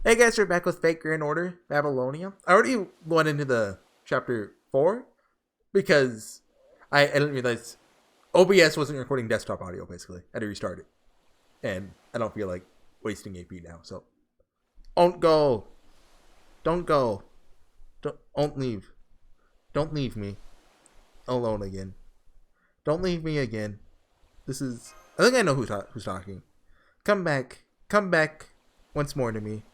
Hey guys, we're back with Fake Grand Order, Babylonia. I already went into the chapter 4 because I didn't realize OBS wasn't recording desktop audio, basically. I had to restart it. And I don't feel like wasting AP now, so. Don't go. Don't go. Don't leave. Don't leave me alone again. Don't leave me again. This is... I think I know who's talking. Come back. Come back once more to me.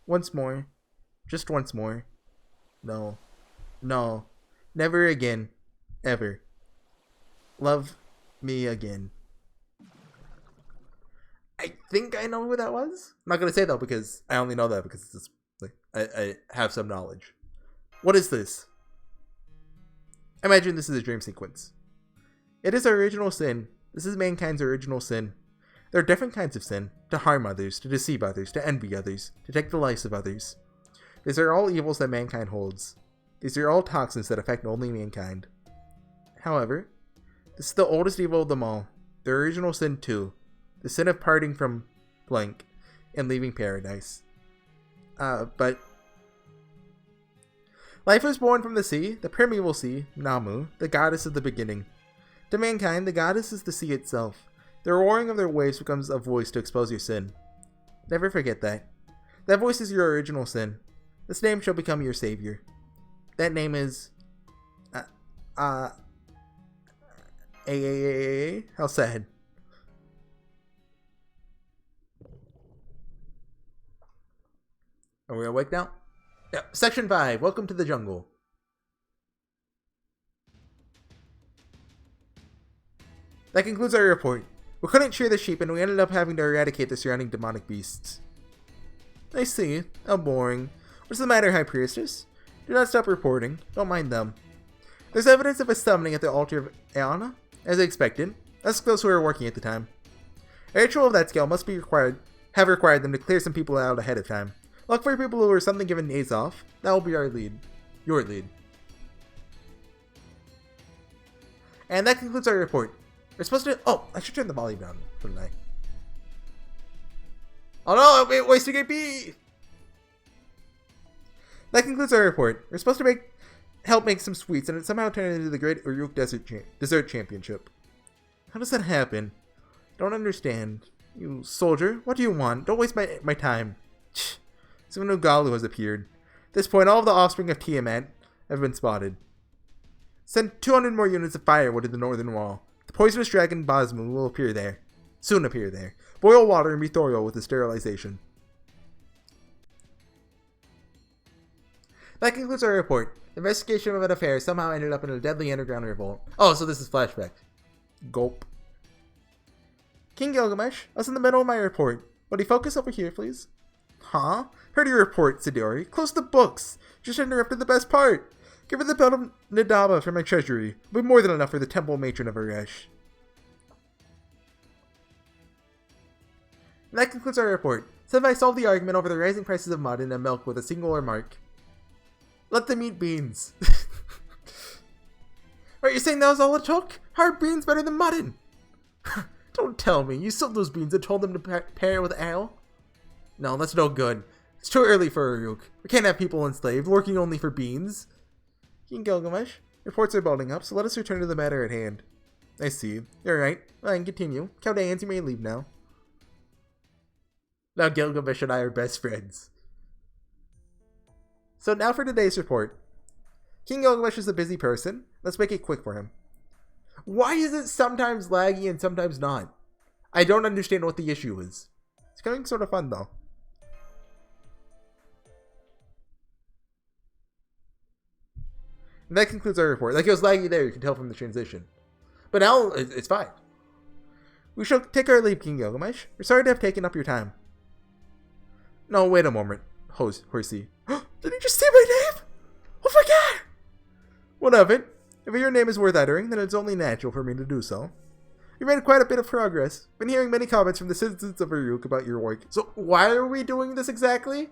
Once more. Just once more. No. No. Never again. Ever. Love me again. I think I know who that was. I'm not going to say though because I only know that because it's just, like, I have some knowledge. What is this? Imagine this is a dream sequence. It is our original sin. This is mankind's original sin. There are different kinds of sin. To harm others, to deceive others, to envy others, to take the lives of others. These are all evils that mankind holds. These are all toxins that affect only mankind. However, this is the oldest evil of them all. The original sin too. The sin of parting from blank and leaving paradise. But life was born from the sea, the primeval sea, Namu, the goddess of the beginning. To mankind, the goddess is the sea itself. The roaring of their waves becomes a voice to expose your sin. Never forget that. That voice is your original sin. This name shall become your savior. That name is... How sad. Are we awake now? Yeah. Section 5. Welcome to the jungle. That concludes our report. We couldn't shear the sheep and we ended up having to eradicate the surrounding demonic beasts. I see. How boring. What's the matter, High Priestess? Do not stop reporting. Don't mind them. There's evidence of a summoning at the altar of Aeona, as expected. Ask those who were working at the time. A ritual of that scale must have required them to clear some people out ahead of time. Look for people who were something given days off. That will be our lead. Your lead. And that concludes our report. We're supposed to... Oh, I should turn the volume down, shouldn't I? Oh no, I'm wasting AP! That concludes our report. We're supposed to help make some sweets, and it somehow turned into the Great Uruk Dessert Championship. How does that happen? Don't understand. You soldier, what do you want? Don't waste my time. Some new Galu has appeared. At this point, all of the offspring of Tiamat have been spotted. Send 200 more units of firewood to the northern wall. The poisonous dragon Bosmu will soon appear there. Boil water and be thorough with the sterilization. That concludes our report. The investigation of an affair somehow ended up in a deadly underground revolt. Oh, so this is flashback. Gulp. King Gilgamesh, I was in the middle of my report. Would you focus over here, please? Huh? Heard your report, Sidori. Close the books. Just interrupted the best part. Give her the belt of Nadaba for my treasury. It'll be more than enough for the temple matron of Aresh. And that concludes our report. Senpai solved the argument over the rising prices of mutton and milk with a single remark. Let them eat beans. Are you saying that was all it took? How are beans better than mutton? Don't tell me. You sold those beans and told them to pair it with ale? No, that's no good. It's too early for Uruk. We can't have people enslaved, working only for beans. King Gilgamesh, reports are building up, so let us return to the matter at hand. I see. You're right. I can continue. Count hands, you may leave now. Now Gilgamesh and I are best friends. So now for today's report. King Gilgamesh is a busy person. Let's make it quick for him. Why is it sometimes laggy and sometimes not? I don't understand what the issue is. It's getting sort of fun though. And that concludes our report. Like, it was laggy there, you can tell from the transition. But now, it's fine. We shall take our leave, King Gilgamesh. We're sorry to have taken up your time. No, wait a moment, Horsey. Did you just say my name? Oh my god! What of it? If your name is worth uttering, then it's only natural for me to do so. You've made quite a bit of progress. Been hearing many comments from the citizens of Uruk about your work. So why are we doing this exactly?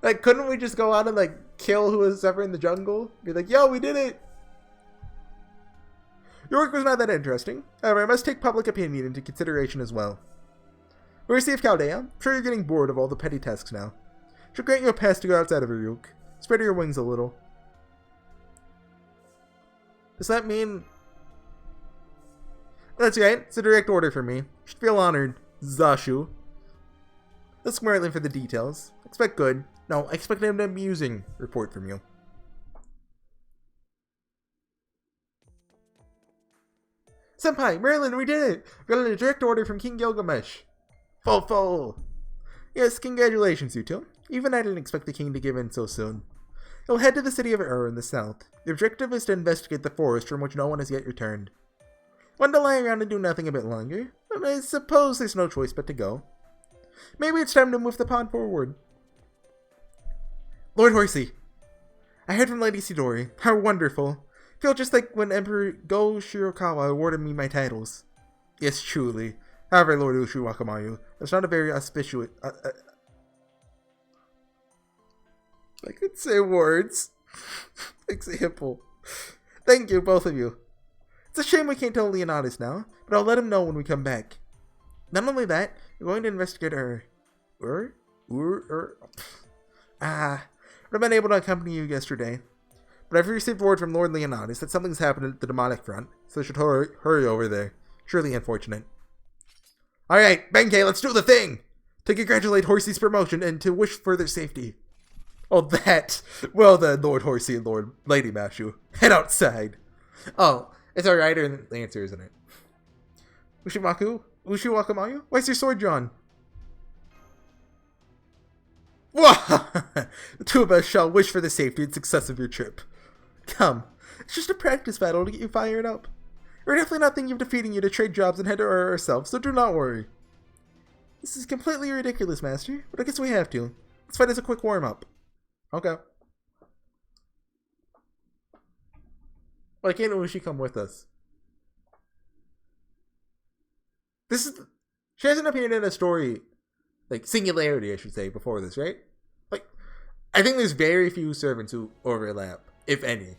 Like, couldn't we just go out and, like, kill who was ever in the jungle? Be like, yo, we did it! Your work was not that interesting. However, I must take public opinion into consideration as well. Horsey of Chaldea, I'm sure you're getting bored of all the petty tasks now. She'll grant you a pass to go outside of Uruk. Spread your wings a little. Does that mean... That's right, it's a direct order for me. You should feel honored, Zashu. Let's Merlin for the details. Expect good. No, I expect an amusing report from you. Senpai, Merlin, we did it! We got a direct order from King Gilgamesh. Fo. Yes, congratulations, you two. Even I didn't expect the king to give in so soon. He'll head to the city of Ur in the south. The objective is to investigate the forest from which no one has yet returned. Want to lie around and do nothing a bit longer? But I suppose there's no choice but to go. Maybe it's time to move the pond forward. Lord Horsey, I heard from Lady Sidori. How wonderful. Feel just like when Emperor Go Shirokawa awarded me my titles. Yes, truly. However, Lord Ushiwakamayu, that's not a very auspicious... I could say words. Example. Thank you, both of you. It's a shame we can't tell Leonidas now, but I'll let him know when we come back. Not only that, we're going to investigate I've been able to accompany you yesterday, but I've received word from Lord Leonidas that something's happened at the demonic front, so I should hurry over there. Surely unfortunate. Alright, Benkei, let's do the thing! To congratulate Horsey's promotion and to wish further safety. Oh, that. Well then, Lord Horsey and Lord Lady Mashu. Head outside. Oh, it's our writer and the answer, isn't it? Ushiwakamayu? Why's your sword drawn? Wah! The two of us shall wish for the safety and success of your trip. Come, it's just a practice battle to get you fired up. We're definitely not thinking of defeating you to trade jobs and head to Ur ourselves, so do not worry. This is completely ridiculous, Master, but I guess we have to. Let's fight as a quick warm-up. Okay. Why can't Ushi come with us? She hasn't appeared in a story, like, Singularity, I should say, before this, right? Like, I think there's very few servants who overlap, if any,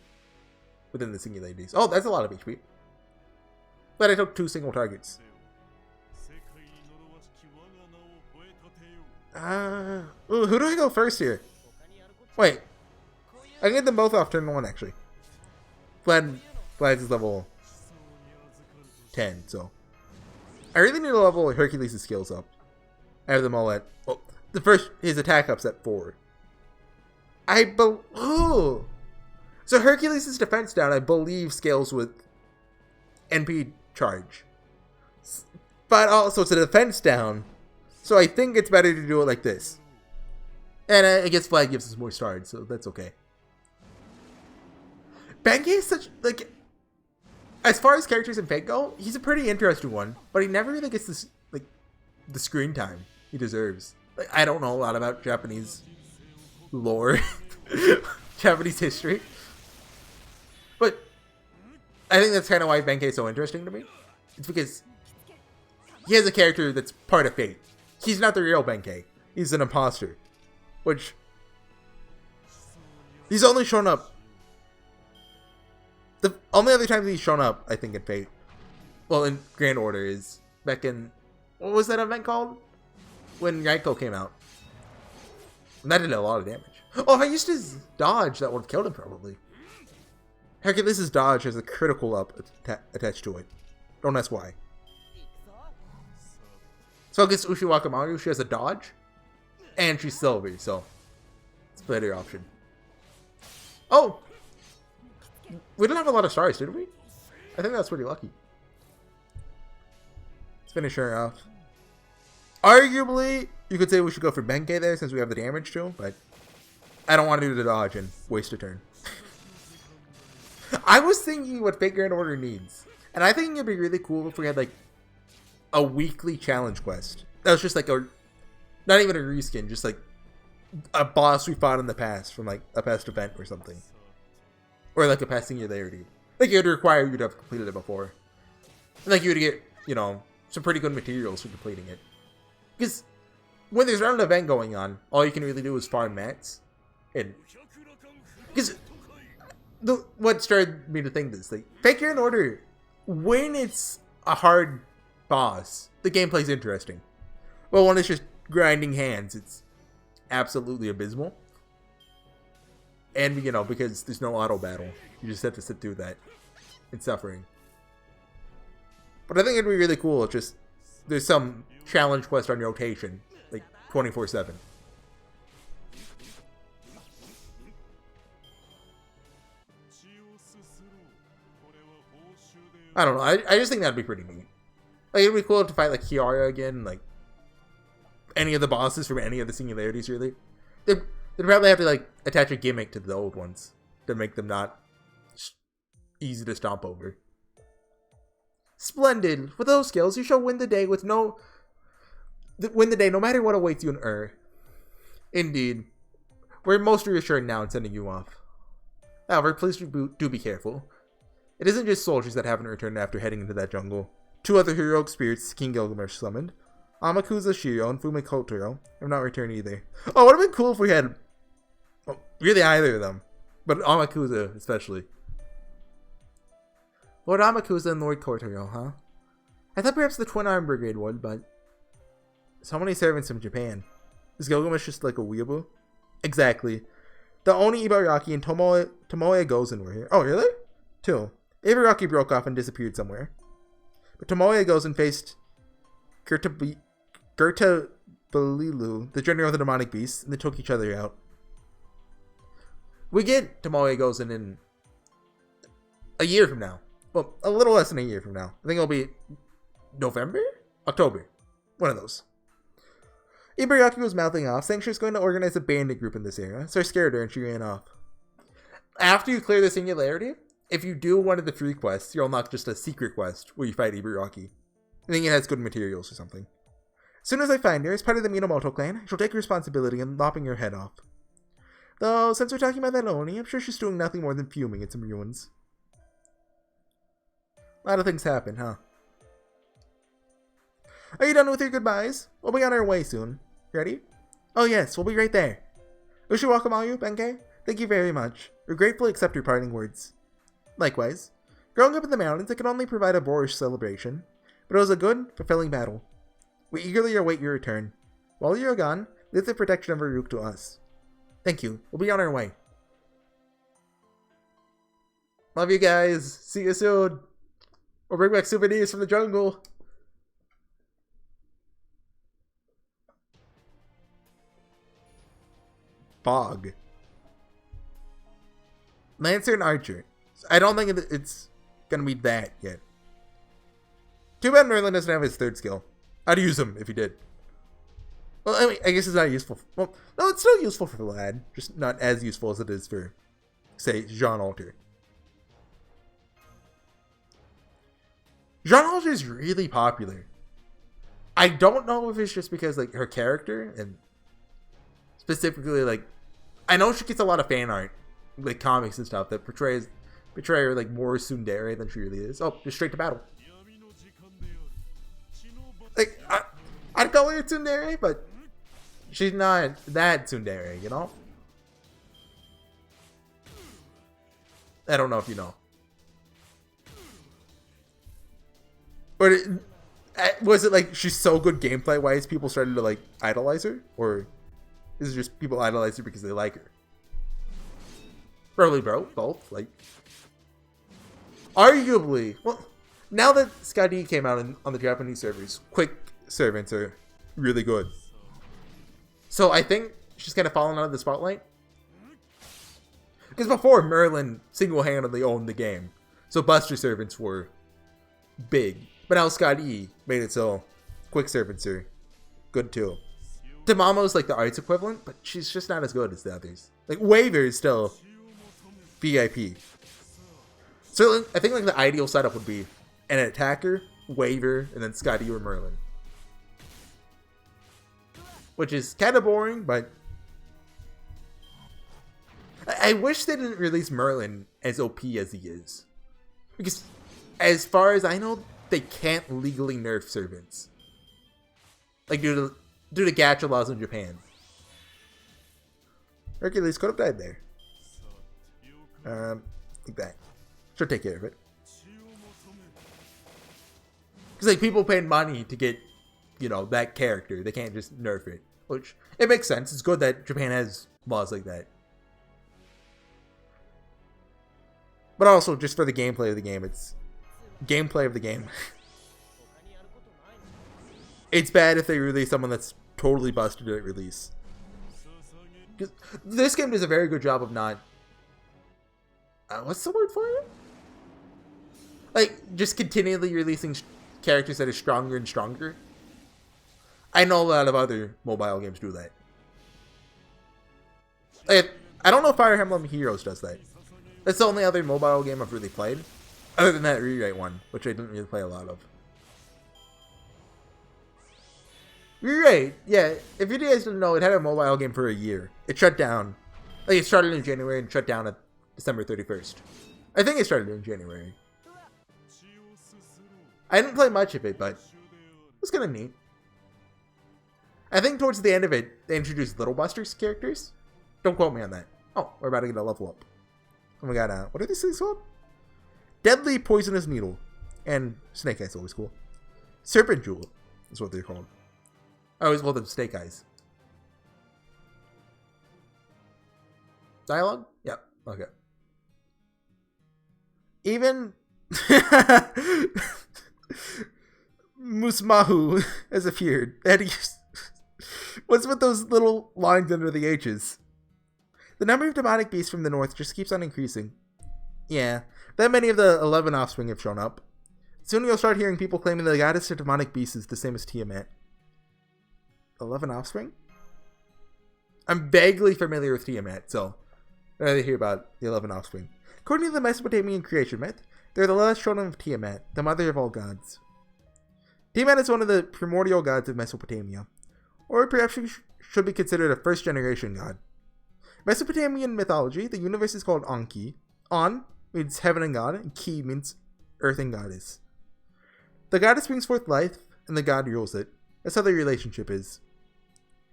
within the Singularities. Oh, that's a lot of HP. But I took 2 single targets. Ooh, who do I go first here? Wait. I can get them both off turn 1, actually. Vlad's is level 10, so. I really need to level Hercules' skills up. I have them all at... Well, his attack up's at 4. So Hercules' defense down, I believe, scales with NP charge. But also, it's a defense down. So I think it's better to do it like this. And I guess Vlad gives us more stars, so that's okay. Benkei is such, like... As far as characters in Fate go, he's a pretty interesting one. But he never really gets this, like, the screen time he deserves. Like, I don't know a lot about Japanese lore. Japanese history. But I think that's kind of why Benkei is so interesting to me. It's because he has a character that's part of Fate. He's not the real Benkei. He's an imposter. Which, he's only shown up. The only other time he's shown up, I think, in Fate, well, in Grand Order, is back in, what was that event called? When Raiko came out. And that did a lot of damage. Oh, if I used his dodge, that would have killed him, probably. Hercules' dodge has a critical up attached to it. Don't ask why. So against Ushiwakamaru, she has a dodge. And she's silver, so it's a better option. Oh! We didn't have a lot of stars, did we? I think that's pretty lucky. Let's finish her off. Arguably, you could say we should go for Benkei there since we have the damage too, but I don't want to do the dodge and waste a turn. I was thinking what Fate Grand Order needs. And I think it'd be really cool if we had like a weekly challenge quest. That was just like not even a reskin, just like a boss we fought in the past from like a past event or something. Or like a past singularity. Like it would require you to have completed it before. And like you would get, you know, some pretty good materials for completing it. Because when there's not an event going on, all you can really do is farm mats. And because what started me to think this, like Fate Grand Order, when it's a hard boss, the gameplay's interesting. Well, when it's just grinding hands, it's absolutely abysmal. And, you know, because there's no auto battle, you just have to sit through that in suffering. But I think it'd be really cool if just there's some challenge quest on rotation, like 24/7. I don't know. I just think that'd be pretty neat. Like, it'd be cool to fight like Kiara again, like any of the bosses from any of the singularities. Really, they'd probably have to like attach a gimmick to the old ones to make them not easy to stomp over. Splendid. With those skills, you shall win the day no matter what awaits you in Indeed. We're most reassured now in sending you off. However, please do be careful. It isn't just soldiers that haven't returned after heading into that jungle. 2 other heroic spirits King Gilgamesh summoned, Amakusa Shiro and Fume Kotaro, have not returned either. Oh, it would have been cool if we had really either of them. But Amakusa especially. Lord Amakusa and Lord Kotaro, huh? I thought perhaps the Twin Arm Brigade would, but so many servants from Japan. Is Gilgamesh just like a weeaboo? Exactly. The Oni Ibaraki and Tomoe Gozen were here. Oh, really? 2. Ibaraki broke off and disappeared somewhere. But Tomoe Gozen faced Gerta Balilu, the general of the demonic beasts, and they took each other out. We get Tomoe Gozen in a year from now. Well, a little less than a year from now. I think it'll be November? October. One of those. Ibaraki was mouthing off, saying she was going to organize a bandit group in this area, so I scared her and she ran off. After you clear the singularity, if you do one of the free quests, you'll unlock just a secret quest where you fight Ibaraki. I think it has good materials or something. As soon as I find her, as part of the me-owt clan, she'll take responsibility in lopping her head off. Though, since we're talking about that Oni, I'm sure she's doing nothing more than fuming at some ruins. A lot of things happen, huh? Are you done with your goodbyes? We'll be on our way soon. Ready? Oh yes, we'll be right there. Ushiwakamayu, Benkei? Thank you very much. We gratefully accept your parting words. Likewise. Growing up in the mountains, it can only provide a boorish celebration, but it was a good, fulfilling battle. We eagerly await your return. While you're gone, leave the protection of Ryuk to us. Thank you. We'll be on our way. Love you guys. See you soon. We'll bring back souvenirs from the jungle. Fog. Lancer and Archer. I don't think it's gonna be that yet. Too bad Merlin doesn't have his 3rd skill. I'd use him if he did. Well, I mean, I guess it's not useful. Well, no, it's still useful for Vlad. Just not as useful as it is for, say, Jean Alter. Jean Alter is really popular. I don't know if it's just because, like, her character, and specifically, like, I know she gets a lot of fan art, like, comics and stuff, that portray her, like, more tsundere than she really is. Oh, just straight to battle. Like, I'd call her a tsundere, but she's not that tsundere, you know? I don't know if you know. But was it like she's so good gameplay wise people started to like idolize her? Or is it just people idolize her because they like her? Probably both. Like, arguably, well, now that Skadi came out on the Japanese servers, quick servants are really good. So I think she's kind of fallen out of the spotlight. Because before, Merlin single-handedly owned the game. So Buster servants were big. But now Skadi made it so quick servants are good too. Tamamo's like the arts equivalent, but she's just not as good as the others. Like, Waver is still VIP. So I think like the ideal setup would be an attacker, Waver, and then Skadi or Merlin. Which is kind of boring, but I wish they didn't release Merlin as OP as he is. Because as far as I know, they can't legally nerf servants. Like, due to gacha laws in Japan. Hercules could have died there. Like that. Should take care of it. Because, like, people paid money to get that character. They can't just nerf it. Which, it makes sense. It's good that Japan has laws like that. But also, just for the gameplay of the game, it's... Gameplay of the game. It's bad if they release someone that's totally busted at release. This game does a very good job of not... what's the word for it? Like, just continually releasing characters that are stronger and stronger. I know a lot of other mobile games do that. Like, I don't know if Fire Emblem Heroes does that. That's the only other mobile game I've really played. Other than that Rewrite one, which I didn't really play a lot of. Rewrite, yeah. If you guys didn't know, it had a mobile game for a year. It shut down. Like, it started in January and shut down at December 31st. I think it started in January. I didn't play much of it, but it was kind of neat. I think towards the end of it, they introduced Little Busters characters. Don't quote me on that. Oh, we're about to get a level up. Oh my god, what are these things called? Deadly Poisonous Needle. And Snake Eyes, always cool. Serpent Jewel is what they're called. I always call them Snake Eyes. Dialogue? Yep, okay. Even... Musmahu has appeared. What's with those little lines under the H's? The number of demonic beasts from the north just keeps on increasing. Yeah, that many of the 11 offspring have shown up. Soon you'll start hearing people claiming the goddess of demonic beasts is the same as Tiamat. 11 offspring? I'm vaguely familiar with Tiamat, so I'd rather hear about the 11 offspring. According to the Mesopotamian creation myth, they're the last children of Tiamat, the mother of all gods. Tiamat is one of the primordial gods of Mesopotamia, or perhaps she should be considered a first-generation god. Mesopotamian mythology, the universe is called Anki. An means heaven and God, and Ki means earth and goddess. The goddess brings forth life, and the god rules it. That's how their relationship is.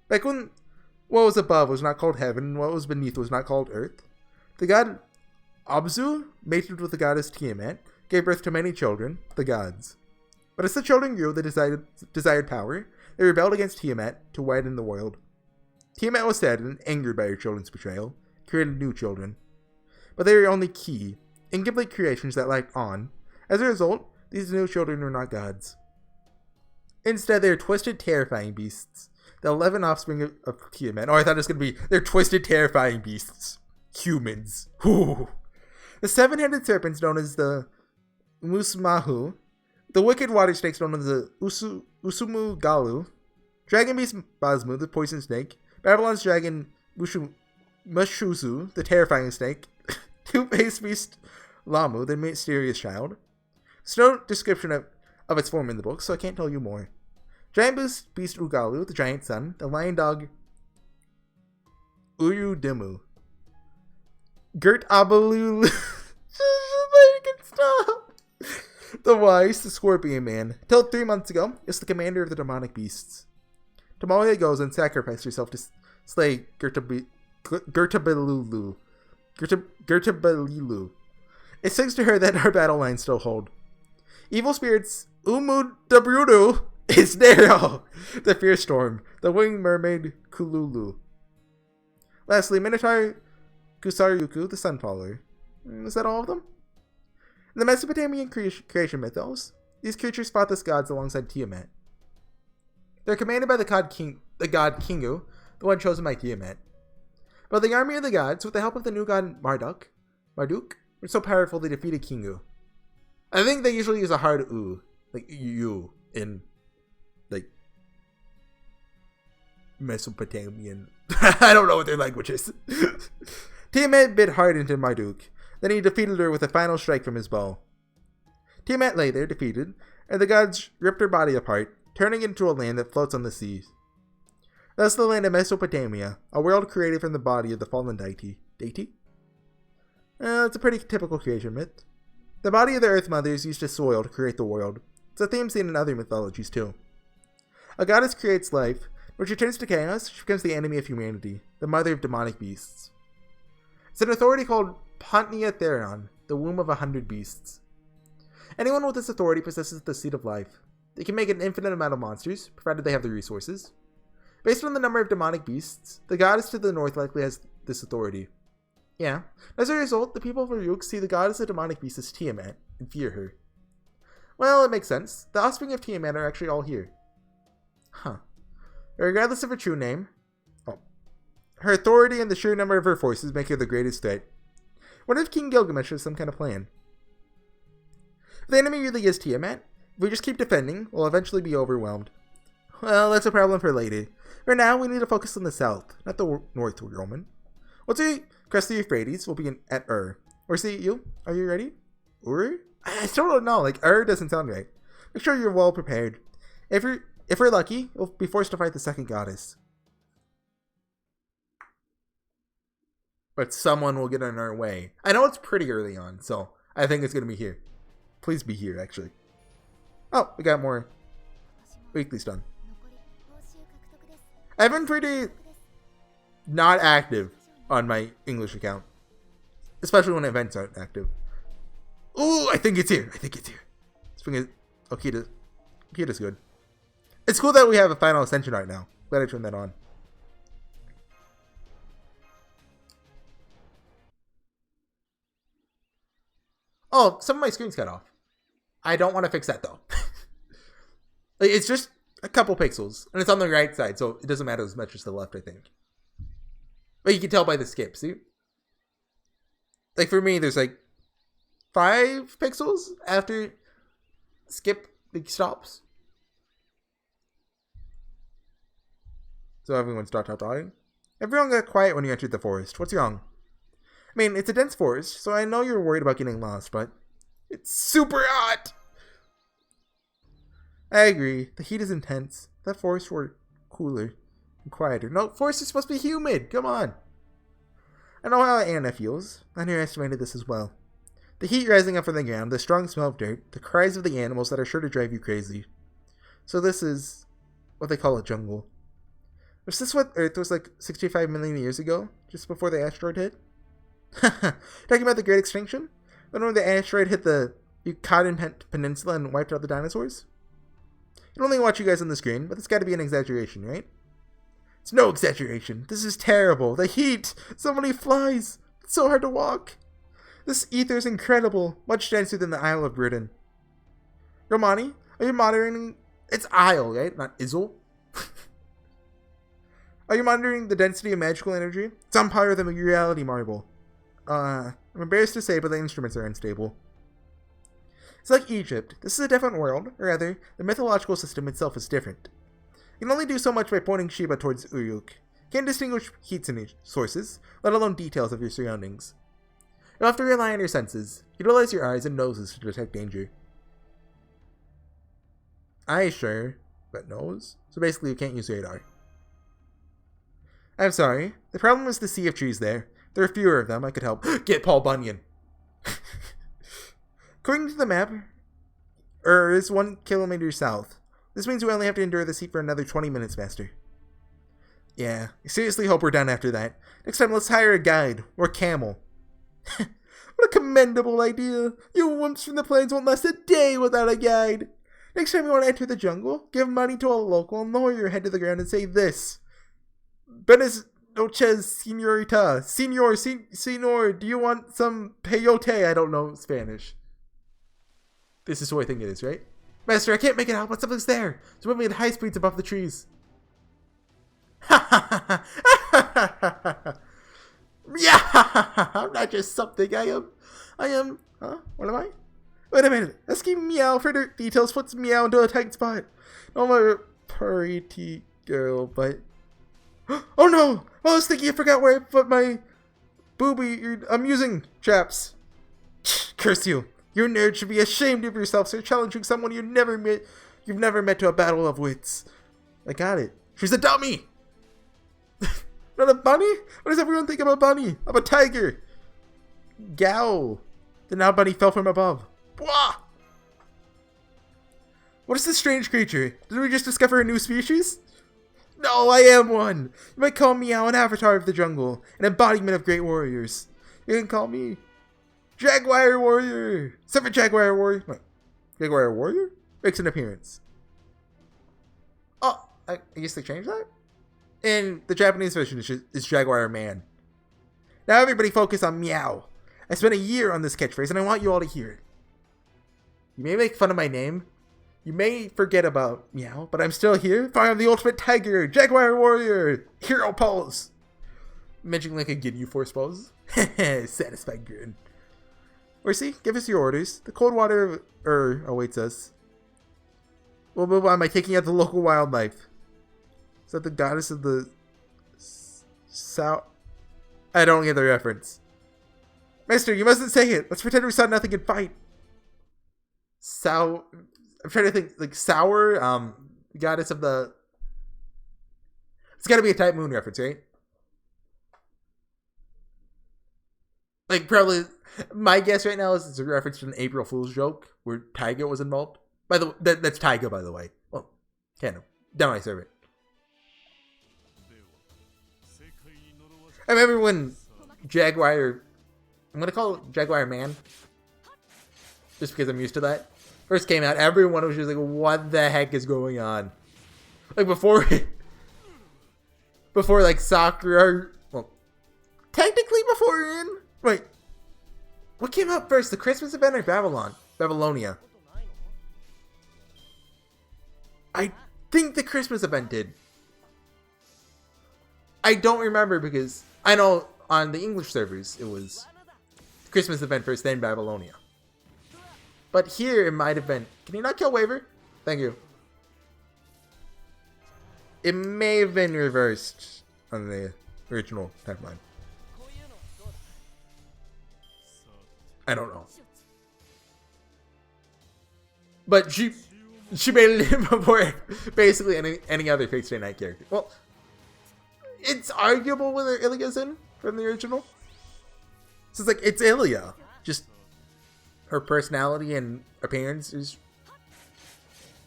Back when what was above was not called heaven, and what was beneath was not called earth, the god Abzu, mated with the goddess Tiamat, gave birth to many children, the gods. But as the children grew, they desired power. They rebelled against Tiamat to widen the world. Tiamat was sad and angered by her children's betrayal, created new children. But they were only Ki, incomplete creations that lacked On. As a result, these new children were not gods. Instead, they are twisted, terrifying beasts. The 11 offspring of Tiamat. Oh, I thought it was going to be, they're twisted, terrifying beasts. Humans. Whew. The 7-headed serpents known as the Musmahu. The wicked water snakes known as the Usumu Galu. Dragon beast Basmu, the poison snake. Babylon's dragon Mushuzu, the terrifying snake. Two-faced beast Lamu, the mysterious child. There's no description of its form in the book, so I can't tell you more. Giant beast Ugalu, the giant sun. The lion dog Uyudimu. Gert Abalulu. Stop. The Wise, the Scorpion Man. Till 3 months ago, is the commander of the demonic beasts. Tamalia goes and sacrificed herself to slay Gertabalilu. It sings to her that our battle lines still hold. Evil spirits Umu Dabrudu is Nero, the fierce storm, the winged mermaid Kululu. Lastly, Minotaur Kusaryuku, the sun follower. Is that all of them? In the Mesopotamian creation mythos, these creatures fought the gods alongside Tiamat. They're commanded by the god Kingu, the one chosen by Tiamat. But the army of the gods, with the help of the new god Marduk, were so powerful they defeated Kingu. I think they usually use a hard U, like U, in, like, Mesopotamian. I don't know what their language is. Tiamat bit hard into Marduk. Then he defeated her with a final strike from his bow. Tiamat lay there, defeated, and the gods ripped her body apart, turning it into a land that floats on the seas. Thus the land of Mesopotamia, a world created from the body of the fallen deity. It's a pretty typical creation myth. The body of the Earth Mother is used as soil to create the world. It's a theme seen in other mythologies too. A goddess creates life, which returns to chaos. She becomes the enemy of humanity, the mother of demonic beasts. It's an authority called Pantnia Theron, the womb of 100 beasts. Anyone with this authority possesses the seed of life. They can make an infinite amount of monsters, provided they have the resources. Based on the number of demonic beasts, the goddess to the north likely has this authority. Yeah. As a result, the people of Uruk see the goddess of demonic beasts as Tiamat, and fear her. Well, it makes sense. The offspring of Tiamat are actually all here. Huh. Regardless of her true name, her authority and the sheer number of her forces make her the greatest threat. What if King Gilgamesh has some kind of plan? If the enemy really is Tiamat, if we just keep defending, we'll eventually be overwhelmed. Well, that's a problem for later. For now, we need to focus on the south, not the north, Roman. Once we crest the Euphrates, we'll be at HorseyEatYou, are you ready? Ur? I still don't know, like, doesn't sound right. Make sure you're well prepared. If we're lucky, we'll be forced to fight the second goddess. But someone will get in our way. I know it's pretty early on, so I think it's going to be here. Please be here, actually. Oh, we got more weeklies done. I've been pretty not active on my English account. Especially when events aren't active. Ooh, I think it's here. Spring Okita's good. It's cool that we have a Final Ascension right now. Glad I turned that on. Oh, some of my screens got off. I don't want to fix that though. It's just a couple pixels. And it's on the right side, so it doesn't matter as much as the left, I think. But you can tell by the skip, see? Like for me, there's like 5 pixels after skip stops. So everyone's dying. Everyone got quiet when you entered the forest. What's wrong? I mean, it's a dense forest, so I know you're worried about getting lost, but it's super hot! I agree. The heat is intense. That forest were cooler and quieter. No, forests are supposed to be humid! Come on! I know how Anna feels. I underestimated this as well. The heat rising up from the ground, the strong smell of dirt, the cries of the animals that are sure to drive you crazy. So this is what they call a jungle. Was this what Earth was like 65 million years ago? Just before the asteroid hit? Talking about the Great Extinction? When the asteroid hit the Yucatan Peninsula and wiped out the dinosaurs? I can only watch you guys on the screen, but it's gotta be an exaggeration, right? It's no exaggeration. This is terrible. The heat! So many flies! It's so hard to walk. This ether is incredible. Much denser than the Isle of Britain. Romani, are you monitoring... It's Isle, right? Not Izzle? Are you monitoring the density of magical energy? It's on par with a reality marble. I'm embarrassed to say, but the instruments are unstable. It's like Egypt. This is a different world, or rather, the mythological system itself is different. You can only do so much by pointing Sheba towards Uruk. You can't distinguish heat sources, let alone details of your surroundings. You'll have to rely on your senses. Utilize your eyes and noses to detect danger. Eyes, sure, but nose? So basically you can't use radar. I'm sorry. The problem is the sea of trees there. There are fewer of them. I could help. Get Paul Bunyan. According to the map, is 1 kilometer south. This means we only have to endure this heat for another 20 minutes, Master. Yeah, I seriously hope we're done after that. Next time, let's hire a guide. Or camel. What a commendable idea. You wimps from the plains won't last a day without a guide. Next time you want to enter the jungle, give money to a local and lower your head to the ground and say this. Buenas noches, señorita. Senor, do you want some peyote? I don't know Spanish. This is who I think it is, right? Master, I can't make it out, but something's there. It's moving at high speeds above the trees. Yeah, I'm not just something. I am. Huh? What am I? Wait a minute. Asking Meow for the details puts Meow into a tight spot. Oh, my pretty girl, but. Oh no! I was thinking I forgot where I put my booby. I'm using, chaps. Curse you! Your nerd should be ashamed of yourself, sir, challenging someone you've never met to a battle of wits. I got it. She's a dummy! Not a bunny? What does everyone think of a bunny? I'm a tiger! Gow! The now bunny fell from above. Bwah! What is this strange creature? Did we just discover a new species? No, I am one! You might call Meow an avatar of the jungle, an embodiment of great warriors. You can call me Jaguar Warrior! Seven Jaguar Warrior! What? Jaguar Warrior? Makes an appearance. I guess they changed that? In the Japanese version, it's Jaguar Man. Now everybody focus on meow. I spent a year on this catchphrase and I want you all to hear it. You may make fun of my name. You may forget about meow, but I'm still here. I am the ultimate tiger, Jaguar warrior, hero pose. Mentioning like a Ginyu Force pose. Satisfied grin. Horsey, give us your orders. The cold water awaits us. We'll move on by taking out the local wildlife. Is that the goddess of the south? I don't get the reference. Mister, you mustn't say it. Let's pretend we saw nothing and fight. I'm trying to think, like sour, goddess of the. It's got to be a Type Moon reference, right? Like probably, my guess right now is it's a reference to an April Fool's joke where Taiga was involved. By the way, that's Taiga, by the way. Well, kind of. Down I serve it. I remember when Jaguar, I'm gonna call it Jaguar Man, just because I'm used to that. First came out, everyone was just like, "What the heck is going on?" Like before like Sakura. Well, technically before in. Wait, what came out first, the Christmas event or Babylonia? I think the Christmas event did. I don't remember because I know on the English servers it was Christmas event first, then Babylonia. But here it might have been. Can you not kill Waver? Thank you. It may have been reversed on the original timeline. I don't know. But she made it before basically any other Fate Stay Night character. Well, it's arguable whether Ilya's in from the original. So it's like, it's Ilya. Just her personality and appearance is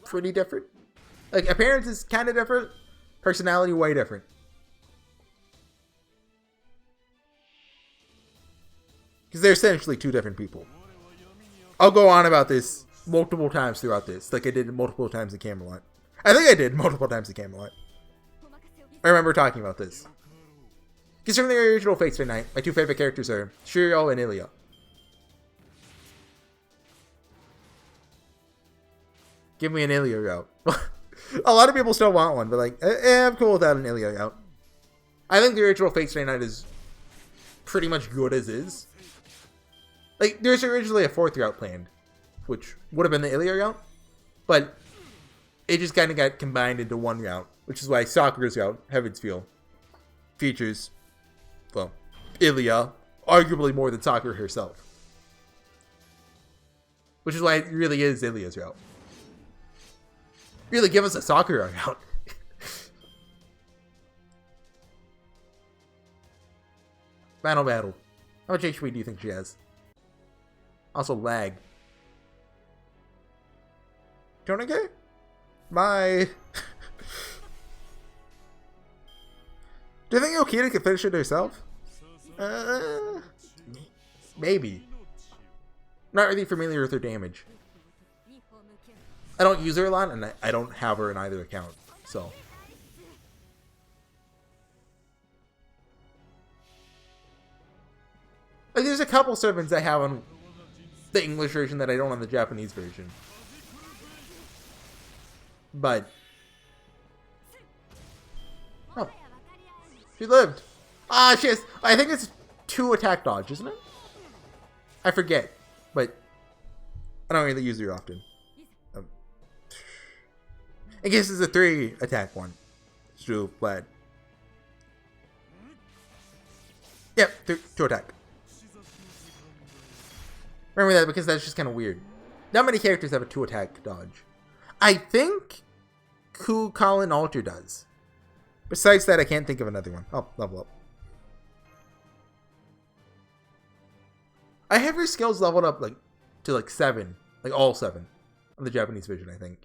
pretty different. Like, appearance is kind of different. Personality, way different. Because they're essentially two different people. I'll go on about this multiple times throughout this, like I did multiple times in Camelot. I think I did multiple times in Camelot. I remember talking about this. Because from the original Fate Stay Night, my two favorite characters are Shiryo and Ilya. Give me an Ilya route. A lot of people still want one, but like, I'm cool without an Ilya route. I think the original Fate Stay Night is pretty much good as is. Like, there's originally a fourth route planned, which would have been the Ilya route, but it just kind of got combined into one route, which is why Sakura's route, Heaven's Feel, features, well, Ilya, arguably more than Sakura herself. Which is why it really is Ilya's route. Really, give us a Sakura route. Final battle. How much HP do you think she has? Also lag. Tourniquet? My. Do you think Okita could finish it herself? Maybe. Not really familiar with her damage. I don't use her a lot, and I don't have her in either account, so. Like, there's a couple servants I have on the English version that I don't on the Japanese version. But. Oh. She lived. Ah, she has. I think it's 2 attack dodge, isn't it? I forget. But. I don't really use her often. I guess it's a 3 attack one. It's true, flat. Yep, 2 attack. Remember that because that's just kind of weird. Not many characters have a 2 attack dodge. I think Ku Kalin Alter does. Besides that, I can't think of another one. Oh, level up. I have her skills leveled up like to like 7, like all 7 on the Japanese version, I think.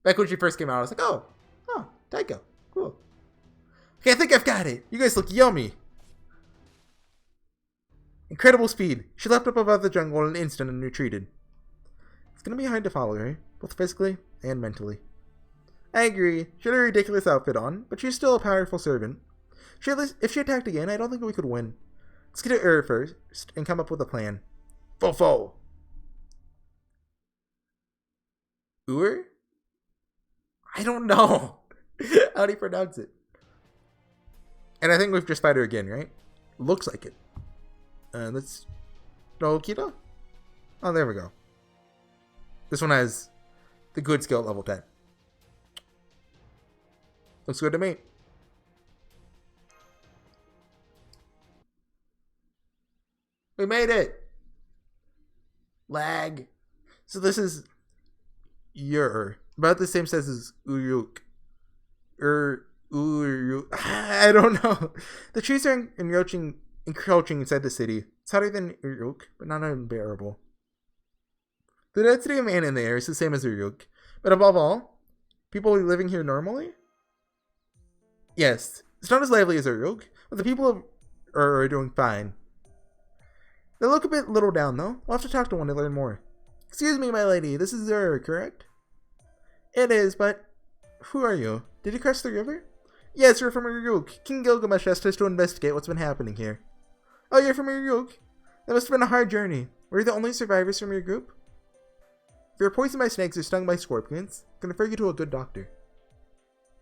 Back when she first came out, I was like, oh, Taiko, cool. Okay, I think I've got it. You guys look yummy. Incredible speed. She leapt up above the jungle in an instant and retreated. It's gonna be hard to follow her, both physically and mentally. I agree. She had a ridiculous outfit on, but she's still a powerful servant. If she attacked again, I don't think we could win. Let's get to first and come up with a plan. Fofo! Ur? I don't know. How do you pronounce it? And I think we've just fight her again, right? Looks like it. Let's... No, Kita? Oh, there we go. This one has the good skill at level 10. Looks good to me. We made it! Lag. So this is... Ur. About the same size as Uruk. Uruk. I don't know. The trees are encroaching inside the city. It's hotter than Uruk, but not unbearable. The density of man in the air is the same as Uruk. But above all, people are living here normally? Yes. It's not as lively as Uruk, but the people are doing fine. They look a bit little down, though. We'll have to talk to one to learn more. Excuse me, my lady. This is Ur, correct? It is, but... Who are you? Did you cross the river? Yes, we're from Uruk. King Gilgamesh asked us to investigate what's been happening here. Oh, you're from Uruk? That must have been a hard journey. Were you the only survivors from your group? If you're poisoned by snakes or stung by scorpions, I can refer you to a good doctor.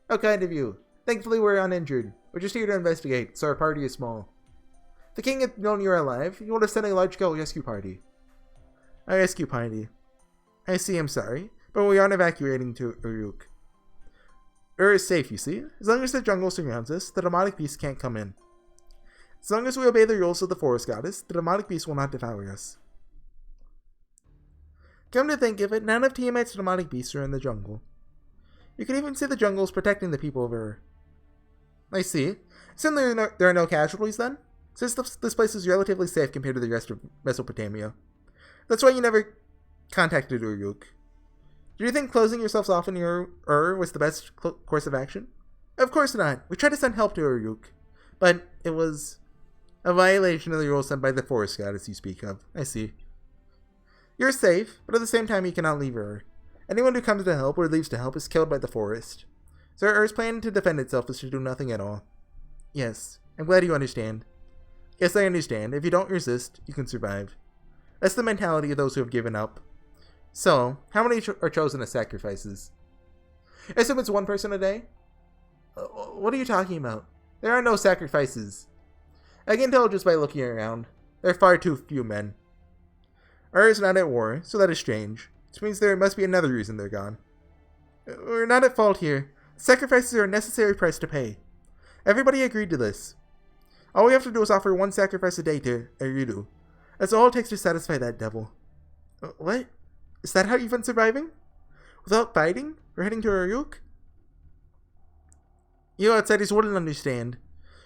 How kind of you. Thankfully, we're uninjured. We're just here to investigate, so our party is small. If the king had known you were alive, he would have sent a large-scale rescue party. A rescue party. I see, I'm sorry, but we aren't evacuating to Uruk. Ur is safe, you see. As long as the jungle surrounds us, the demonic beast can't come in. As long as we obey the rules of the forest goddess, the demonic beast will not devour us. Come to think of it, none of Tiamat's demonic beasts are in the jungle. You can even see the jungle is protecting the people of Ur. I see. Assume there are no casualties then? Since this place is relatively safe compared to the rest of Mesopotamia. That's why you never contacted Uruk. Do you think closing yourselves off in Ur was the best course of action? Of course not. We tried to send help to Uruk, but it was a violation of the rules sent by the forest goddess you speak of. I see. You're safe, but at the same time you cannot leave Ur. Anyone who comes to help or leaves to help is killed by the forest. So Ur's plan to defend itself is to do nothing at all. Yes, I'm glad you understand. Yes, I understand. If you don't resist, you can survive. That's the mentality of those who have given up. So, how many are chosen as sacrifices? I assume it's one person a day? What are you talking about? There are no sacrifices. I can tell just by looking around. There are far too few men. Ur is not at war, so that is strange. Which means there must be another reason they're gone. We're not at fault here. Sacrifices are a necessary price to pay. Everybody agreed to this. All we have to do is offer one sacrifice a day to Eridu. That's all it takes to satisfy that devil. What? Is that how you've been surviving? Without fighting? We're heading to Uruk? You outsiders wouldn't understand.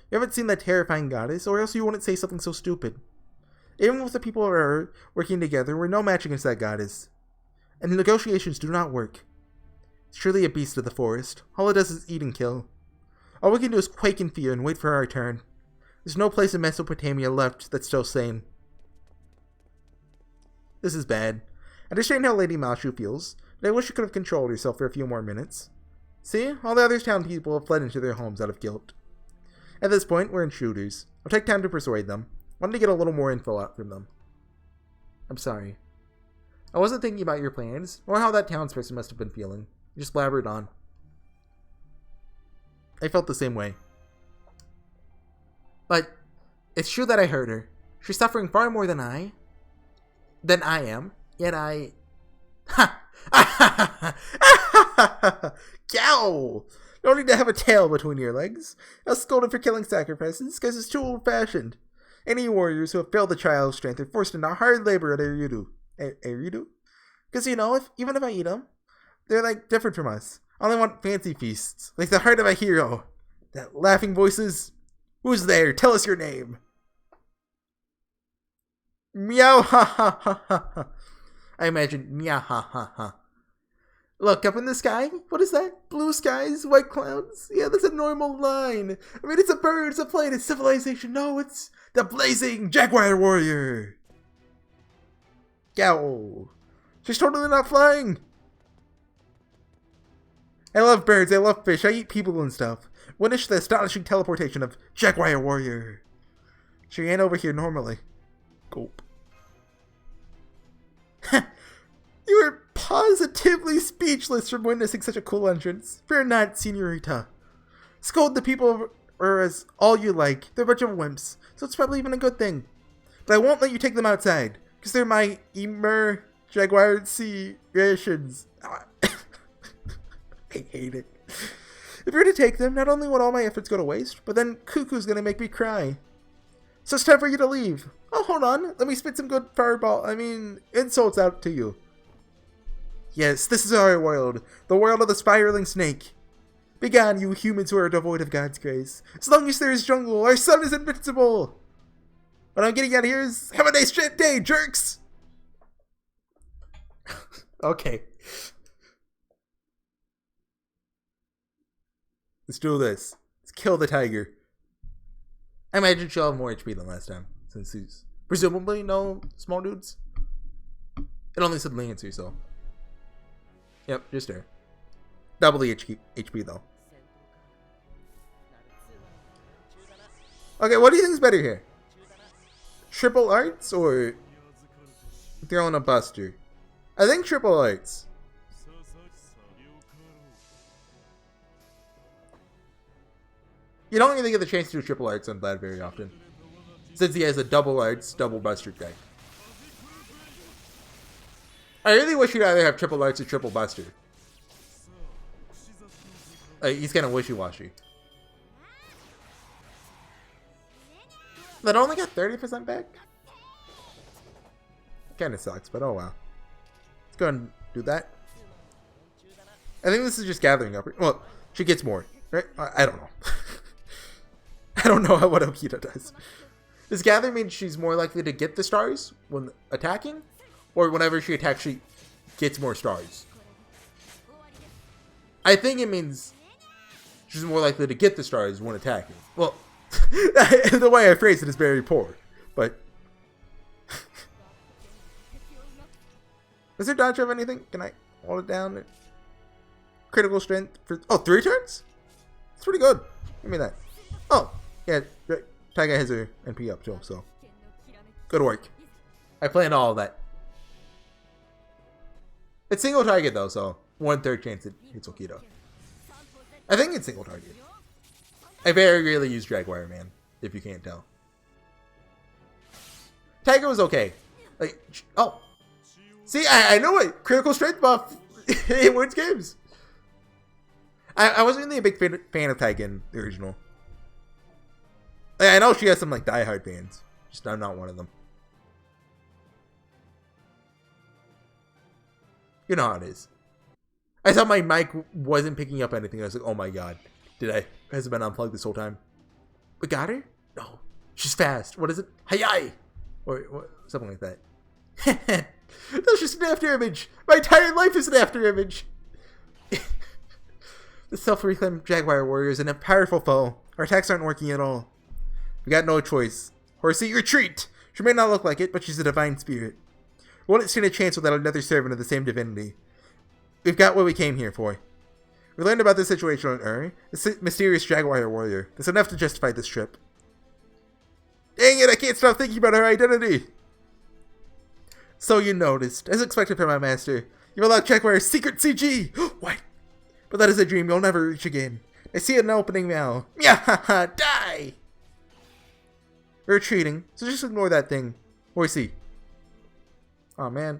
You haven't seen that terrifying goddess, or else you wouldn't say something so stupid. Even with the people of Ur working together, we're no match against that goddess. And negotiations do not work. It's truly a beast of the forest. All it does is eat and kill. All we can do is quake in fear and wait for our turn. There's no place in Mesopotamia left that's still sane. This is bad. I understand how Lady Mashu feels, but I wish you could have controlled yourself for a few more minutes. See? All the other town people have fled into their homes out of guilt. At this point, we're intruders. It'll take time to persuade them. I wanted to get a little more info out from them. I'm sorry. I wasn't thinking about your plans, or how that townsperson must have been feeling. You just blabbered on. I felt the same way. But it's true that I hurt her. She's suffering far more than I am. Yet I... Ha! Cow! No need to have a tail between your legs. I was scolded for killing sacrifices because it's too old-fashioned. Any warriors who have failed the trial of strength are forced into hard labor at Eridu. Eridu? Because, even if I eat them, they're, different from us. I only want fancy feasts, like the heart of a hero. That laughing voices... Who's there? Tell us your name. Meow ha ha ha ha ha. I imagine meow ha ha ha. Look, up in the sky? What is that? Blue skies? White clouds? Yeah, that's a normal line. I mean, it's a bird, it's a plane, it's civilization. No, it's the blazing jaguar warrior. Yow. She's totally not flying. I love birds, I love fish, I eat people and stuff. Witness the astonishing teleportation of Jaguar Warrior. She ain't over here normally. Gulp. You are positively speechless from witnessing such a cool entrance. Fear not, Senorita. Scold the people or as all you like. They're a bunch of wimps, so it's probably even a good thing. But I won't let you take them outside, because they're my Jaguar Sea rations. I hate it. If you're to take them, not only would all my efforts go to waste, but then Cuckoo's gonna make me cry. So it's time for you to leave. Oh, hold on. Let me spit some good insults out to you. Yes, this is our world. The world of the spiraling snake. Begone, you humans who are devoid of God's grace. As long as there is jungle, our sun is invincible. What I'm getting at here is, have a nice day, jerks! Okay. Let's do this. Let's kill the tiger. I imagine she'll have more HP than last time, since he's presumably no small dudes. It only said leniency, so. Yep, just there. Double the HP though. Okay, what do you think is better here? Triple arts or throwing a buster? I think triple arts. You don't really get the chance to do triple arts on Vlad very often, since he has a double arts, double buster deck. I really wish you'd either have triple arts or triple buster. He's kind of wishy-washy. That only got 30% back? Kind of sucks, but oh well. Let's go and do that. I think this is just gathering up. Well, she gets more, right? I don't know. I don't know what Okita does. Does gather mean she's more likely to get the stars when attacking? Or whenever she attacks, she gets more stars? I think it means she's more likely to get the stars when attacking. Well, the way I phrase it is very poor, but... Does her dodge have anything? Can I hold it down? Critical strength for... Oh, 3 turns? That's pretty good. Give me that. Oh, yeah. Taiga has her NP up too, so... Good work. I planned all of that. It's single target though, so 1/3 chance it hits Okita. I think it's single target. I very rarely use Jaguar, man, if you can't tell. Tiger was okay. Like, oh. See, I know it. Critical strength buff. It wins games. I wasn't really a big fan of Tiger in the original. I know she has some like diehard fans. Just I'm not one of them. You know how it is. I thought my mic wasn't picking up anything. I was like, oh my god. Has it been unplugged this whole time? We got her? No. She's fast. What is it? Hayai! Or something like that. That's just an after image. My entire life is an after image. The self-reclaimed Jaguar Warrior is a powerful foe. Our attacks aren't working at all. We got no choice. Horsey, retreat! She may not look like it, but she's a divine spirit. We wouldn't stand a chance without another servant of the same divinity. We've got what we came here for. We learned about this situation on Ur, the mysterious Jaguar Warrior. That's enough to justify this trip. Dang it, I can't stop thinking about her identity! So you noticed. As expected from my master, you've allowed Jaguar's secret CG! What? But that is a dream you'll never reach again. I see an opening now. Myahaha, die! We're retreating, so just ignore that thing. Horsey. Oh man.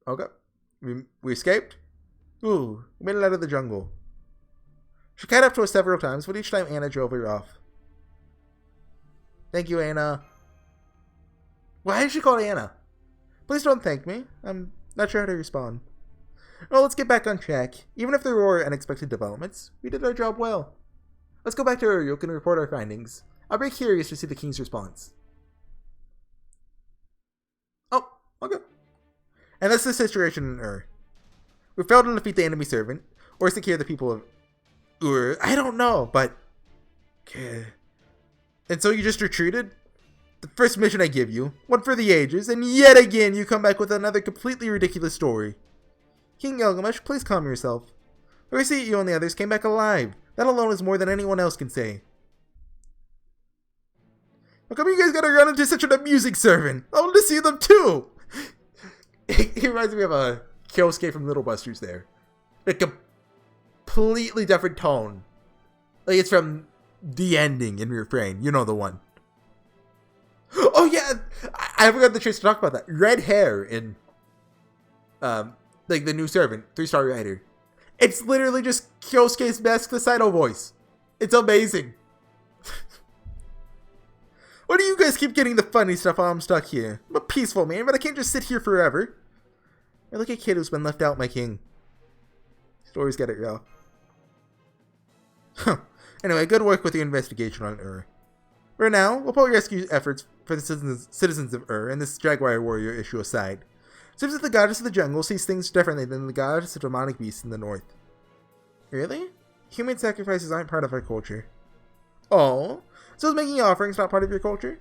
Okay. We escaped? Ooh, we made it out of the jungle. She caught up to us several times, but each time Anna drove her off. Thank you, Anna. Why is she called Anna? Please don't thank me. I'm not sure how to respond. Well, let's get back on track. Even if there were unexpected developments, we did our job well. Let's go back to Uryuk and report our findings. I'll be curious to see the king's response. Oh, okay. And that's the situation in Ur. We failed to defeat the enemy servant, or secure the people of Ur. I don't know, but... And so you just retreated? The first mission I give you, one for the ages, and yet again you come back with another completely ridiculous story. King Gilgamesh, please calm yourself. HorseyEatYou and the others came back alive. That alone is more than anyone else can say. How come you guys gotta run into such an amusing servant? I want to see them too! He reminds me of a Kyosuke from Little Busters there. A completely different tone. Like it's from the ending in Refrain. You know the one. Oh yeah! I forgot the chance to talk about that. Red hair in like the new servant, 3-star writer. It's literally just Kyosuke's Mask the Cyno voice. It's amazing. Why do you guys keep getting the funny stuff while I'm stuck here? I'm a peaceful man, but I can't just sit here forever. You're like a kid who's been left out, my king. Stories get it, yo. Huh. Anyway, good work with the investigation on Ur. For now, we'll put rescue efforts for the citizens of Ur and this Jaguar warrior issue aside. Seems that the goddess of the jungle sees things differently than the goddess of demonic beasts in the north. Really? Human sacrifices aren't part of our culture. Oh? So is making offerings not part of your culture?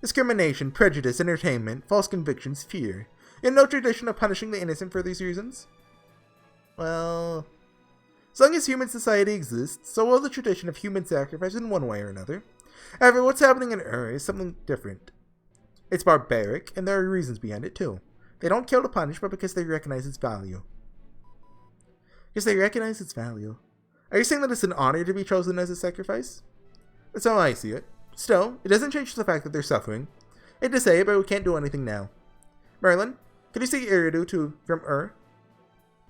Discrimination, prejudice, entertainment, false convictions, fear. You have no tradition of punishing the innocent for these reasons? Well, as long as human society exists, so will the tradition of human sacrifice in one way or another. However, what's happening in Ur is something different. It's barbaric, and there are reasons behind it too. They don't kill to punish, but because they recognize its value. Because they recognize its value. Are you saying that it's an honor to be chosen as a sacrifice? That's how I see it. Still, it doesn't change the fact that they're suffering. Hate to say it, but we can't do anything now. Merlin, could you see Eridu from Ur?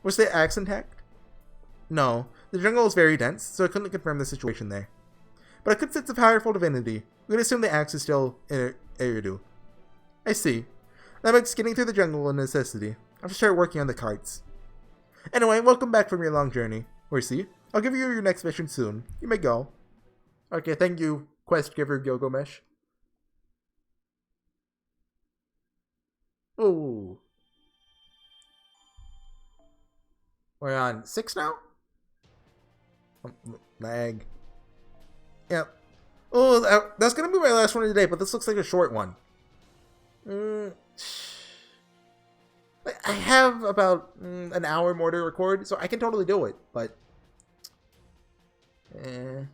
Was the axe intact? No, the jungle is very dense, so I couldn't confirm the situation there. But I could sense a powerful divinity. We can assume the axe is still in Eridu. I see. That makes getting through the jungle a necessity. I have to start working on the carts. Anyway, welcome back from your long journey. Horsey, I'll give you your next mission soon. You may go. Okay, thank you, quest giver Gilgamesh. Ooh. We're on 6 now? Lag. Yep. Oh, that's gonna be my last one of the day, but this looks like a short one. I have about an hour more to record, so I can totally do it, but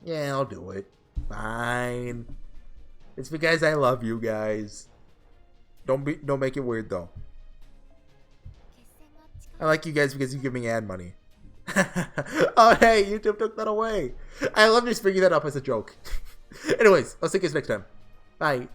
yeah, I'll do it. Fine. It's because I love you guys. Don't make it weird though. I like you guys because you give me ad money. Oh hey, YouTube took that away. I love just bringing that up as a joke. Anyways, I'll see you guys next time. Bye.